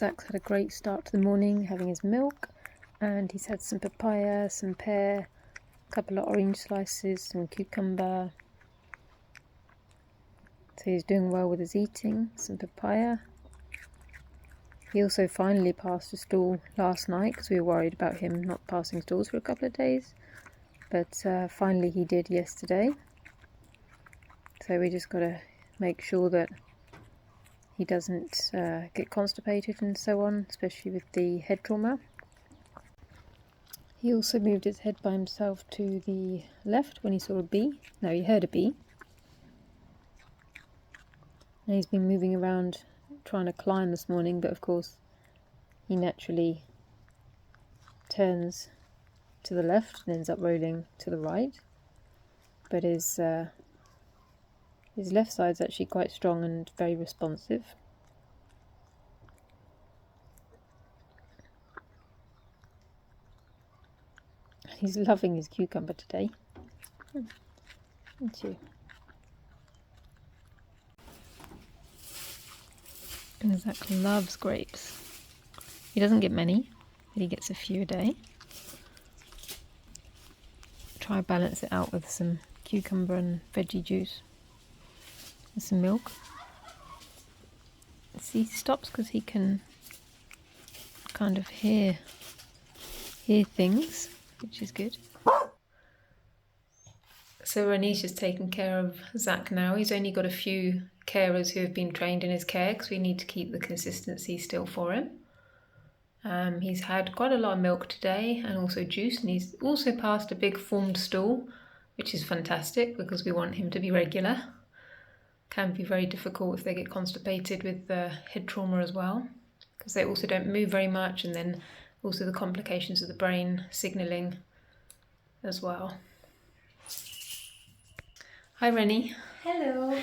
Zach's had a great start to the morning, having his milk, and he's had some papaya, some pear, a couple of orange slices, some cucumber. So he's doing well with his eating, some papaya. He also finally passed a stool last night because we were worried about him not passing stools for a couple of days. But finally he did yesterday. So we just got to make sure that he doesn't get constipated and so on, especially with the head trauma. He also moved his head by himself to the left when he saw a bee. No, he heard a bee. And he's been moving around trying to climb this morning, but of course he naturally turns to the left and ends up rolling to the right. But his left side's actually quite strong and very responsive. He's loving his cucumber today. Aren't you? And Zach loves grapes. He doesn't get many, but he gets a few a day. Try balance it out with some cucumber and veggie juice and some milk. See, he stops because he can kind of hear things, which is good. So Renisha's taking care of Zach now. He's only got a few carers who have been trained in his care because we need to keep the consistency still for him. He's had quite a lot of milk today and also juice, and he's also passed a big formed stool, which is fantastic because we want him to be regular. Can be very difficult if they get constipated with head trauma as well, because they also don't move very much, and then also the complications of the brain signalling as well. Hi Rennie. Hello.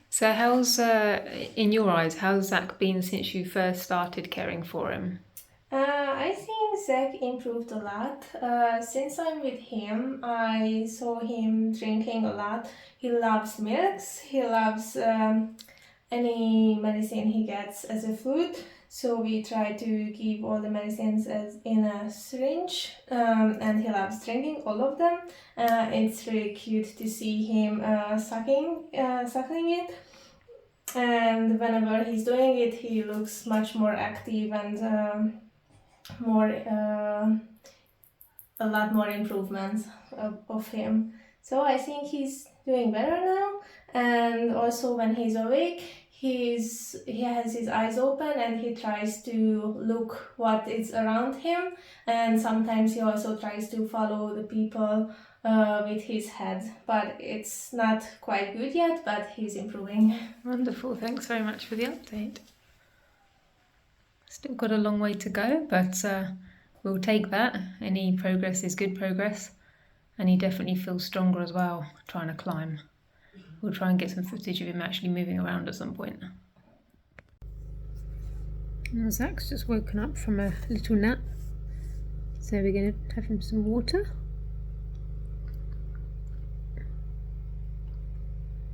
So how's, in your eyes, how's Zach been since you first started caring for him? I think Zach improved a lot. Since I'm with him, I saw him drinking a lot. He loves milks. He loves any medicine he gets as a food. So we try to give all the medicines as in a syringe, and he loves drinking all of them. It's really cute to see him suckling it. And whenever he's doing it, he looks much more active and a lot more improvements of him. So I think he's doing better now, and also when he's awake, he has his eyes open and he tries to look what is around him, and sometimes he also tries to follow the people with his head, but it's not quite good yet, but he's improving. Wonderful, thanks very much for the update. Still got a long way to go, but we'll take that. Any progress is good progress, and he definitely feels stronger as well trying to climb. We'll try and get some footage of him actually moving around at some point. And Zach's just woken up from a little nap, so we're going to have him some water.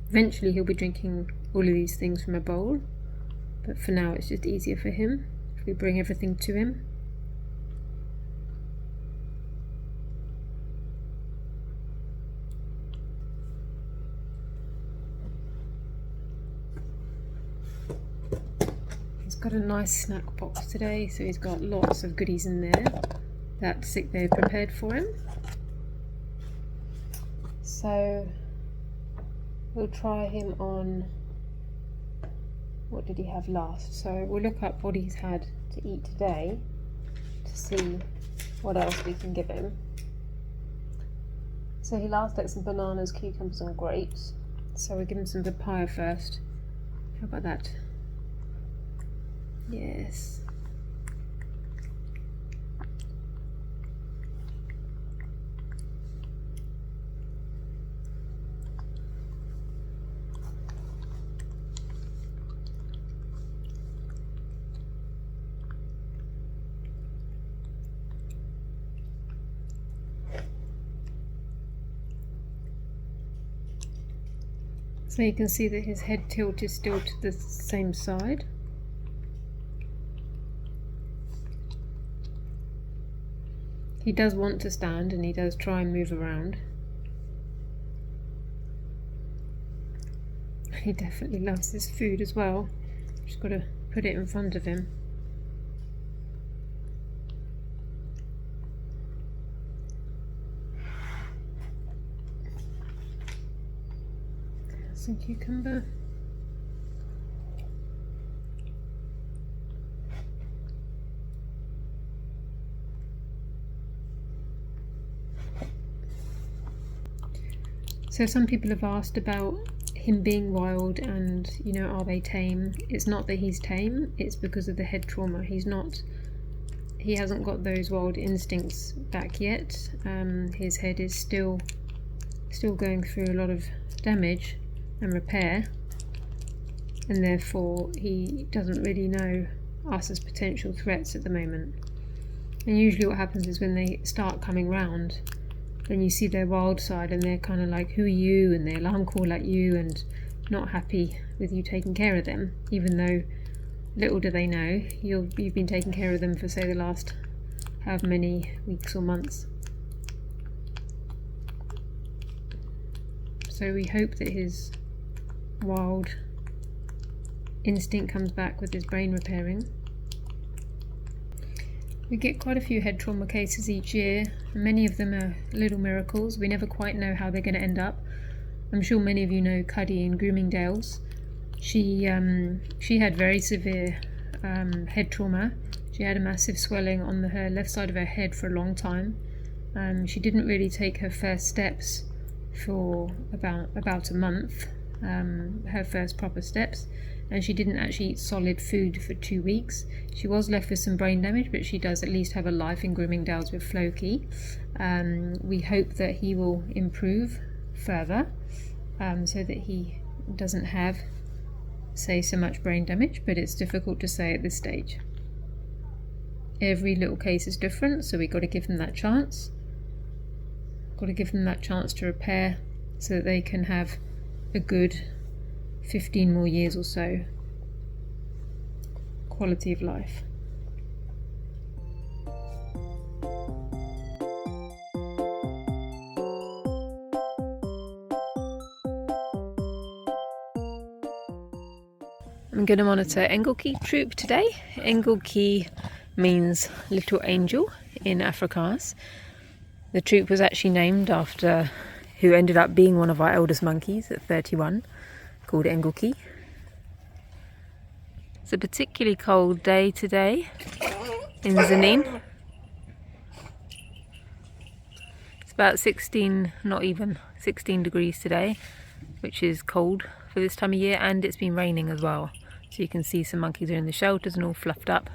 Eventually he'll be drinking all of these things from a bowl, but for now it's just easier for him if we bring everything to him. He's got a nice snack box today, so he's got lots of goodies in there that sick bay prepared for him. So we'll try him on, what did he have last? So we'll look up what he's had to eat today to see what else we can give him. So he last ate some bananas, cucumbers and grapes. So we'll give him some papaya first. How about that? Yes. So you can see that his head tilt is still to the same side. He does want to stand and he does try and move around. He definitely loves this food as well. Just got to put it in front of him. Some cucumber. So some people have asked about him being wild and, you know, are they tame? It's not that he's tame, it's because of the head trauma. He hasn't got those wild instincts back yet. His head is still going through a lot of damage and repair, and therefore he doesn't really know us as potential threats at the moment. And usually what happens is when they start coming round, then you see their wild side and they're kind of like, who are you? And they alarm call at you and not happy with you taking care of them, even though little do they know you've been taking care of them for, say, the last however many weeks or months. So we hope that his wild instinct comes back with his brain repairing. We get quite a few head trauma cases each year. Many of them are little miracles. We never quite know how they're going to end up. I'm sure many of you know Cuddy in Groomingdale's. She had very severe head trauma. She had a massive swelling on her left side of her head for a long time. She didn't really take her first steps for about a month, her first proper steps, and she didn't actually eat solid food for 2 weeks. She was left with some brain damage, but she does at least have a life in Groomingdale's with Floki. We hope that he will improve further, so that he doesn't have, say, so much brain damage, but it's difficult to say at this stage. Every little case is different, so we've got to give them that chance. Got to give them that chance to repair so that they can have a good 15 more years or so quality of life. I'm going to monitor Engeltjie troop today. Engeltjie means little angel in Afrikaans. The troop was actually named after who ended up being one of our eldest monkeys at 31, called Engeltjie. It's a particularly cold day today in Zanin. It's about 16 degrees today, which is cold for this time of year, and it's been raining as well. So you can see some monkeys are in the shelters and all fluffed up.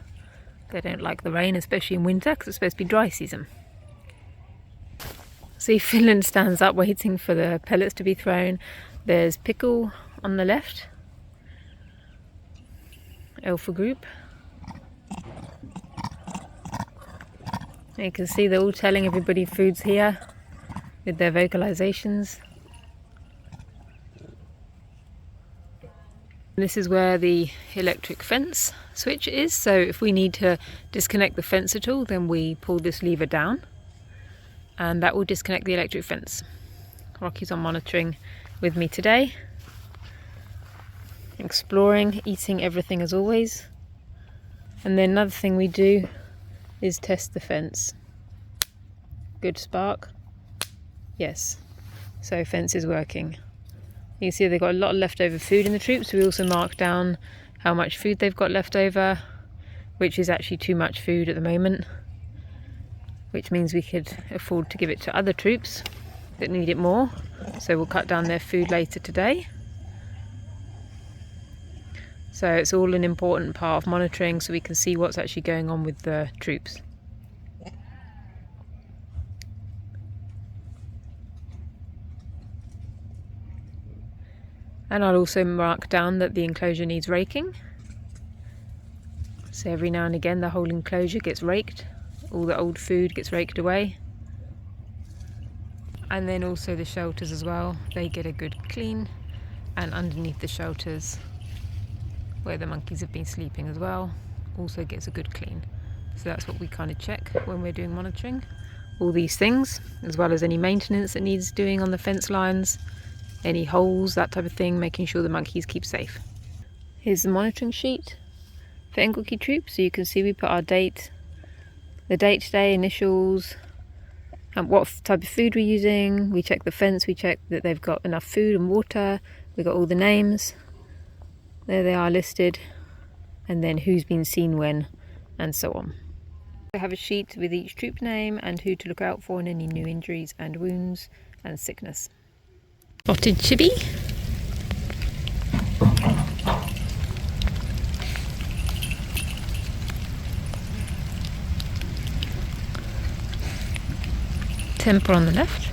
They don't like the rain, especially in winter, because it's supposed to be dry season. See, Finland stands up waiting for the pellets to be thrown. There's Pickle on the left, Alpha group. You can see they're all telling everybody food's here with their vocalizations. This is where the electric fence switch is, so if we need to disconnect the fence at all, then we pull this lever down and that will disconnect the electric fence. Rocky's on monitoring with me today, exploring, eating everything as always. And then another thing we do is test the fence. Good spark. Yes, so fence is working. You can see they've got a lot of leftover food in the troop, so we also mark down how much food they've got left over, which is actually too much food at the moment, which means we could afford to give it to other troops that need it more, so we'll cut down their food later today. So it's all an important part of monitoring, so we can see what's actually going on with the troops. And I'll also mark down that the enclosure needs raking. So every now and again the whole enclosure gets raked, all the old food gets raked away. And then also the shelters as well, they get a good clean, and underneath the shelters where the monkeys have been sleeping as well also gets a good clean. So that's what we kind of check when we're doing monitoring. all these things, as well as any maintenance that needs doing on the fence lines, any holes, that type of thing, making sure the monkeys keep safe. Here's the monitoring sheet for Engeltjie Troop, so you can see we put our date, the date today, initials, and what type of food we're using. We check the fence, we check that they've got enough food and water, we got all the names, there they are listed, and then who's been seen when, and so on. I have a sheet with each troop name and who to look out for and any new injuries and wounds and sickness. Spotted chibi. Temper on the left.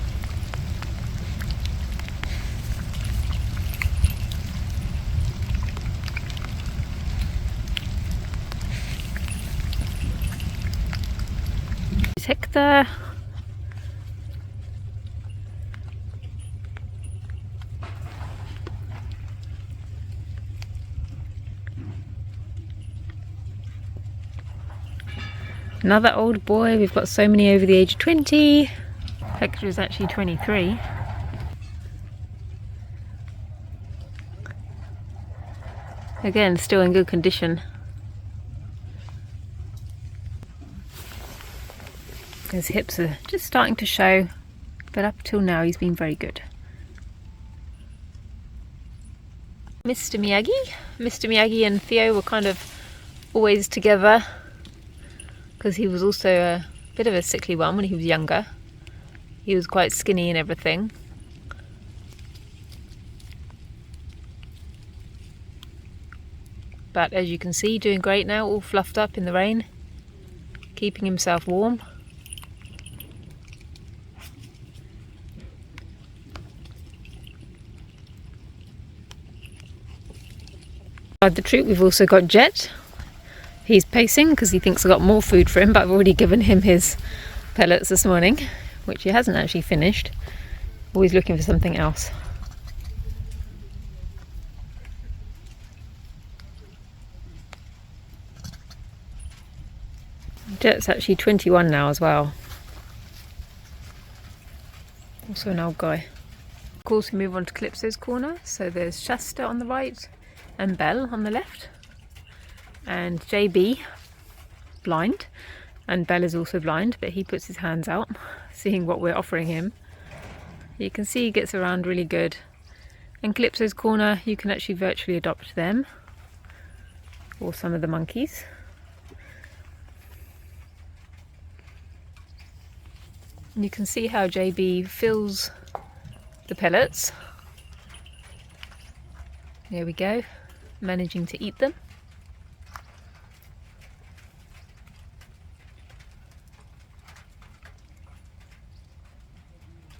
Hector. Another old boy. We've got so many over the age of 20. Hector is actually 23. Again, still in good condition. His hips are just starting to show, but up till now he's been very good. Mr. Miyagi and Theo were kind of always together because he was also a bit of a sickly one when he was younger. He was quite skinny and everything. But as you can see, doing great now, all fluffed up in the rain, keeping himself warm. Inside the troop we've also got Jet. He's pacing because he thinks I've got more food for him, but I've already given him his pellets this morning, which he hasn't actually finished. Always looking for something else. Jet's actually 21 now as well. Also an old guy. Of course we move on to Calypso's corner. So there's Shasta on the right and Belle on the left. And JB, blind. And Belle is also blind, but he puts his hands out, seeing what we're offering him. You can see he gets around really good. In Calypso's corner, you can actually virtually adopt them, or some of the monkeys. And you can see how JB fills the pellets. There we go, managing to eat them.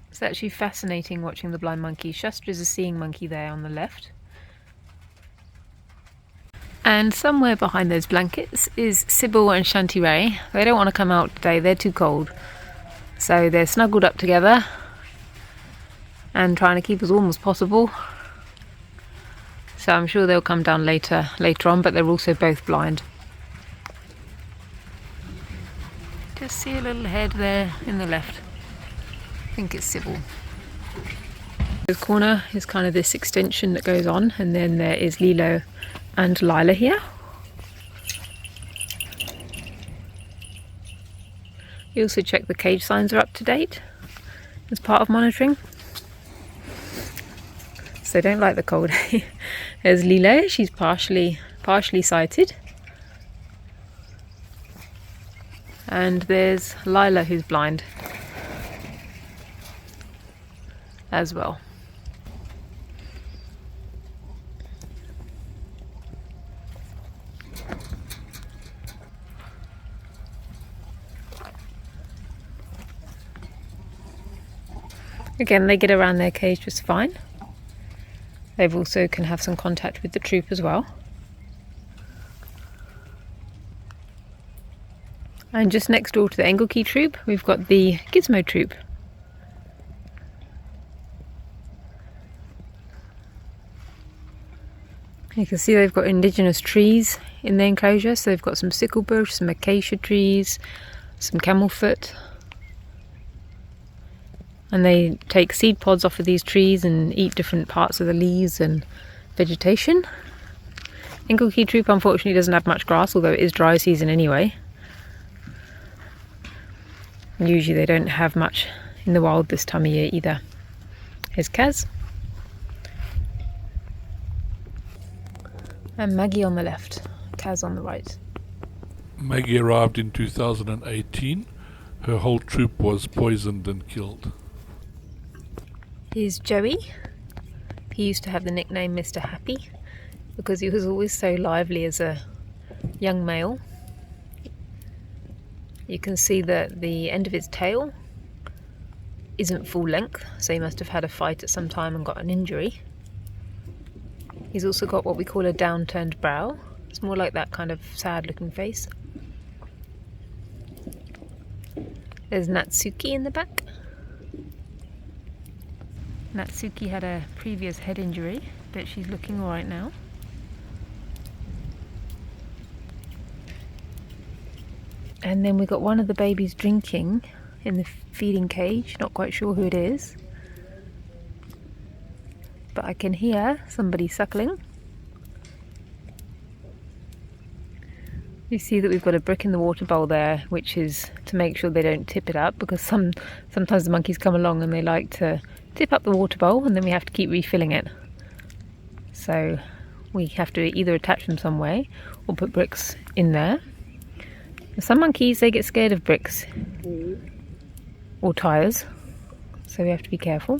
It's actually fascinating watching the blind monkey. Shasta is a seeing monkey there on the left. And somewhere behind those blankets is Sybil and Shanty Ray. They don't want to come out today, they're too cold. So they're snuggled up together and trying to keep as warm as possible. So I'm sure they'll come down later on, but they're also both blind. Just see a little head there in the left. I think it's Sybil. The corner is kind of this extension that goes on, and then there is Lilo and Lila here. You also check the cage signs are up to date as part of monitoring. So don't like the cold. There's Lilo, she's partially sighted. And there's Lila, who's blind as well. Again, they get around their cage just fine. They've also can have some contact with the troop as well. And just next door to the Engeltjie troop, we've got the Gizmo troop. You can see they've got indigenous trees in the enclosure, so they've got some sickle bush, some acacia trees, some camelfoot. And they take seed pods off of these trees and eat different parts of the leaves and vegetation. Engeltjie troop unfortunately doesn't have much grass, although it is dry season anyway. And usually they don't have much in the wild this time of year either. Here's Kaz. And Maggie on the left, Kaz on the right. Maggie arrived in 2018. Her whole troop was poisoned and killed. Here's Joey. He used to have the nickname Mr. Happy because he was always so lively as a young male. You can see that the end of his tail isn't full length, so he must have had a fight at some time and got an injury. He's also got what we call a downturned brow. It's more like that kind of sad looking face. There's Natsuki in the back. Natsuki had a previous head injury, but she's looking alright now. And then we got one of the babies drinking in the feeding cage, not quite sure who it is. But I can hear somebody suckling. You see that we've got a brick in the water bowl there, which is to make sure they don't tip it up, because sometimes the monkeys come along and they like to tip up the water bowl, and then we have to keep refilling it. So we have to either attach them some way or put bricks in there. Some monkeys, they get scared of bricks or tyres, so we have to be careful.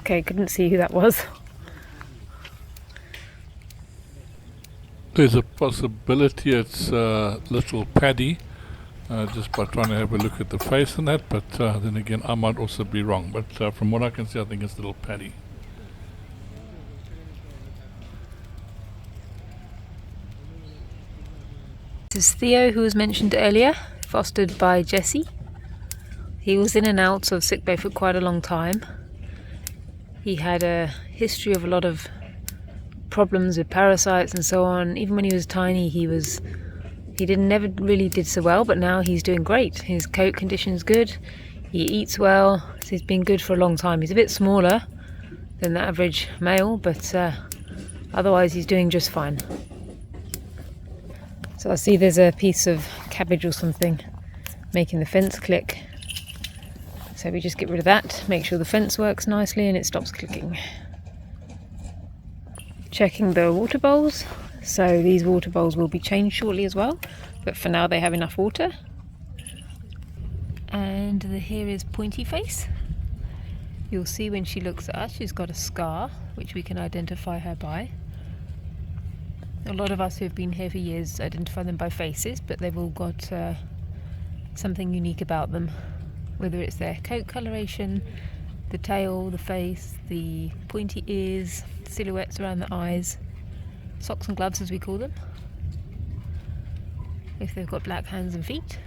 Okay, couldn't see who that was. There's a possibility it's little Paddy, just by trying to have a look at the face and that, but then again I might also be wrong, but from what I can see I think it's little Paddy. This is Theo, who was mentioned earlier, fostered by Jessie. He was in and out of sick bay for quite a long time. He had a history of a lot of problems with parasites and so on. Even when he was tiny, he never really did so well, but now he's doing great. His coat condition's good, he eats well, so he's been good for a long time. He's a bit smaller than the average male, but otherwise he's doing just fine. So I see there's a piece of cabbage or something making the fence click. So we just get rid of that, make sure the fence works nicely and it stops clicking. Checking the water bowls. So these water bowls will be changed shortly as well, but for now they have enough water. And here is Pointy Face. You'll see when she looks at us, she's got a scar, which we can identify her by. A lot of us who have been here for years identify them by faces, but they've all got something unique about them, whether it's their coat coloration, the tail, the face, the pointy ears, silhouettes around the eyes, socks and gloves as we call them, if they've got black hands and feet.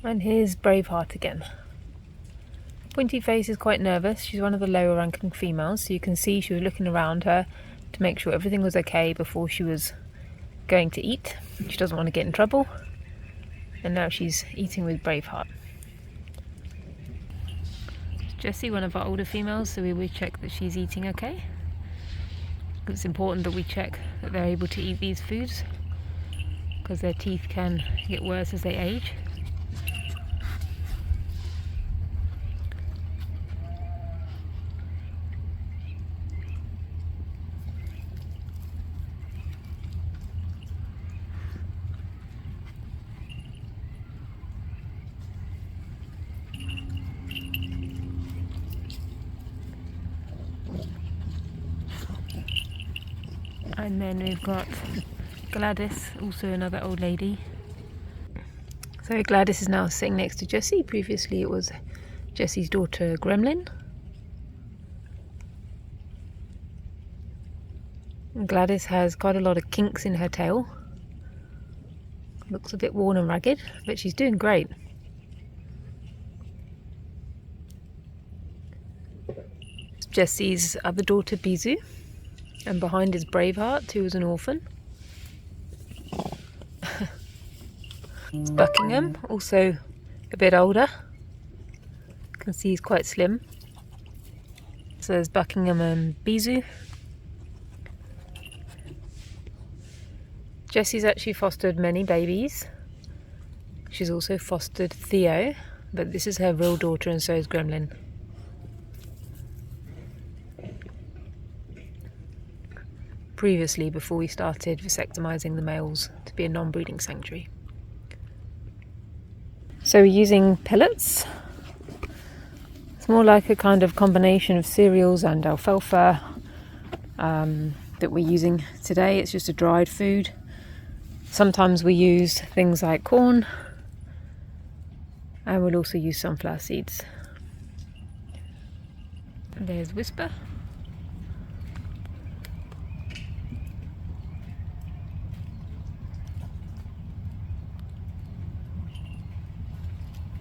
And here's Braveheart again. Pointy Face is quite nervous. She's one of the lower ranking females, so you can see she was looking around her to make sure everything was okay before she was going to eat. She doesn't want to get in trouble, and now she's eating with Braveheart. Jessie, one of our older females, so we will check that she's eating okay. It's important that we check that they're able to eat these foods, because their teeth can get worse as they age. And then we've got Gladys, also another old lady. So Gladys is now sitting next to Jessie. Previously it was Jessie's daughter Gremlin. And Gladys has quite a lot of kinks in her tail. Looks a bit worn and ragged, but she's doing great. Jessie's other daughter, Bisou, and behind is Braveheart, who was an orphan. It's Buckingham, also a bit older. You can see he's quite slim. So there's Buckingham and Bisou. Jessie's actually fostered many babies. She's also fostered Theo, but this is her real daughter, and so is Gremlin. Previously, before we started vasectomizing the males to be a non-breeding sanctuary. So we're using pellets. It's more like a kind of combination of cereals and alfalfa that we're using today. It's just a dried food. Sometimes we use things like corn, and we'll also use sunflower seeds. There's Whisper.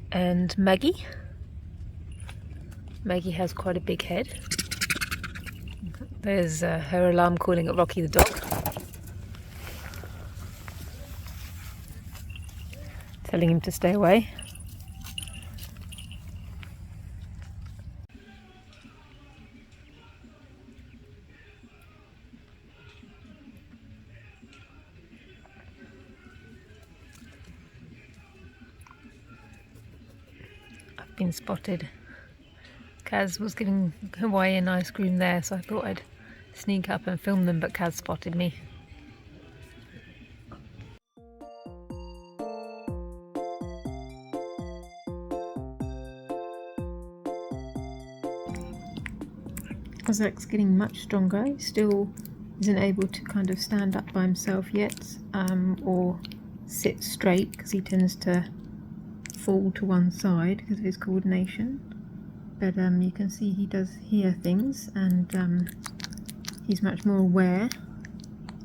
And Maggie. Maggie has quite a big head. There's her alarm calling at Rocky the dog, telling him to stay away. I've been spotted. Kaz was giving Hawaiian ice cream there, so I thought I'd sneak up and film them, but Kaz spotted me. Zach's getting much stronger. He still isn't able to kind of stand up by himself yet, or sit straight, because he tends to fall to one side because of his coordination. But you can see he does hear things, and he's much more aware,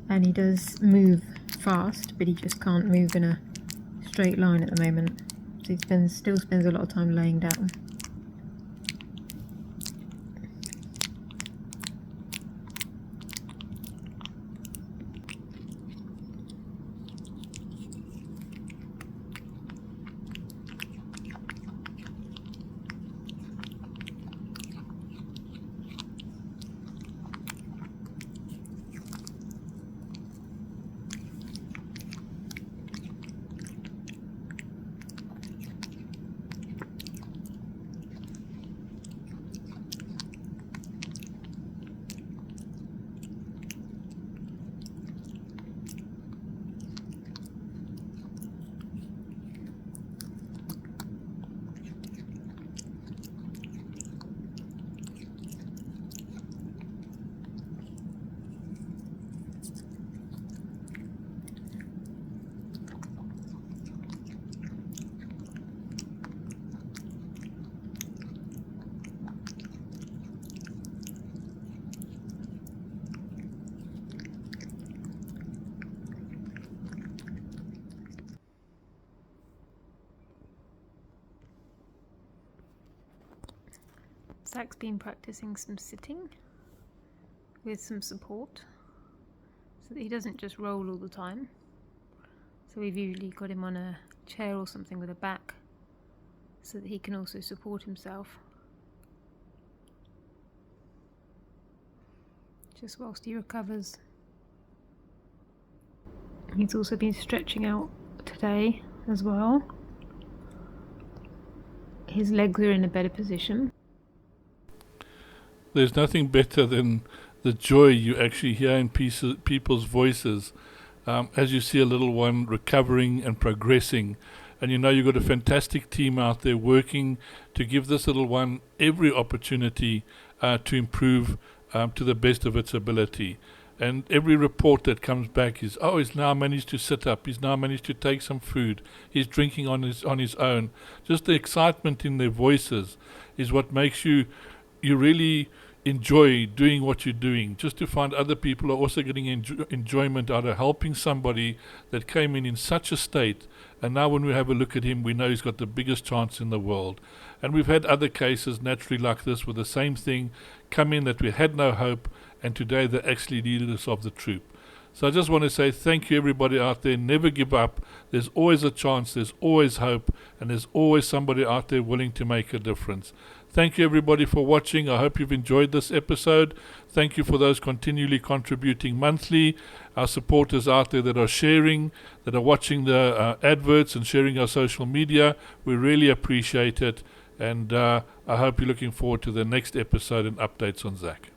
and he does move fast, but he just can't move in a straight line at the moment. So he still spends a lot of time laying down. Zach's been practicing some sitting with some support so that he doesn't just roll all the time. So we've usually got him on a chair or something with a back so that he can also support himself, just whilst he recovers. He's also been stretching out today as well. His legs are in a better position. There's nothing better than the joy you actually hear in people's voices as you see a little one recovering and progressing. And you know you've got a fantastic team out there working to give this little one every opportunity to improve to the best of its ability. And every report that comes back is, oh, he's now managed to sit up, he's now managed to take some food, he's drinking on his own. Just the excitement in their voices is what makes you you really enjoy doing what you're doing, just to find other people are also getting enjoyment out of helping somebody that came in such a state, and now when we have a look at him, we know he's got the biggest chance in the world. And we've had other cases naturally like this with the same thing come in that we had no hope, and today they're actually leaders of the troop. So I just want to say thank you everybody out there. Never give up. There's always a chance, there's always hope, and there's always somebody out there willing to make a difference. Thank you everybody for watching. I hope you've enjoyed this episode. Thank you for those continually contributing monthly, our supporters out there that are sharing, that are watching the adverts and sharing our social media. We really appreciate it, and I hope you're looking forward to the next episode and updates on Zach.